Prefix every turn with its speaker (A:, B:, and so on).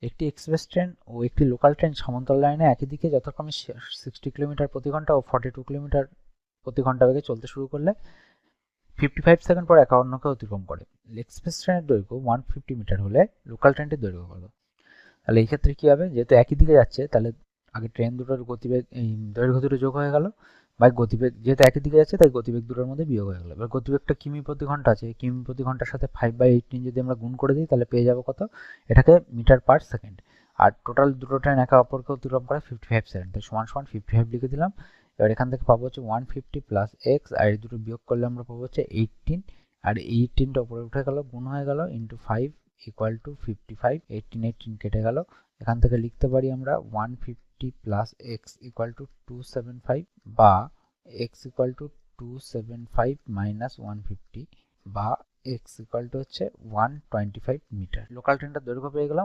A: একটি express train ও একটি local train সমান্তরাল লাইনে একই দিকে যথাক্রমে 60 কিলোমিটার প্রতি ঘন্টা ও 42 কিলোমিটার প্রতি ঘন্টা বেগে চলতে শুরু করলে 55 সেকেন্ড পর একে অন্যকে অতিক্রম করে। এক্সপ্রেস ট্রেনের দৈর্ঘ্য 150 মিটার হলে লোকাল ট্রেনটির দৈর্ঘ্য কত? তাহলে এই ক্ষেত্রে কি হবে, যেহেতু একই দিকে যাচ্ছে তাহলে আগে ট্রেন দুটোর গতিবেগ এই দৈর্ঘ্য দুটো যোগ হয়ে গেল, বা গতিবেগ যেহেতু একই দিকে যাচ্ছে তাই গতিবেগ দুটোর মধ্যে বিয়োগ হয়ে গেল। এবার গতিবেগটা কিমি প্রতি ঘন্টা আছে, কিমি প্রতি ঘন্টার সাথে 5/18 যদি আমরা গুণ করে দিই তাহলে পেয়ে যাবো কত, এটাকে মিটার পার সেকেন্ড। আর টোটাল দুটো ট্রেন একে অপরকে অতিক্রম করে 55 সেকেন্ড, তাই সমান সমান 55 লিখে দিলাম। এবার এখান থেকে পাবো হচ্ছে 150 প্লাস এক্স, আর এই দুটো বিয়োগ করলে আমরা পাবো হচ্ছে 18, আর 18টা উপরে উঠে গেল, গুণ হয়ে গেল, ইন্টু 5 ইকুয়াল টু 55, 18 কেটে গেল। এখান থেকে লিখতে পারি আমরা 150 প্লাস এক্স ইকুয়াল টু 275, বা এক্স ইকুয়াল টু 275 মাইনাস 150, বা এক্স ইকুয়াল টু হচ্ছে 125 মিটার। লোকাল ট্রেনটার দৈর্ঘ্য পেয়ে গেলাম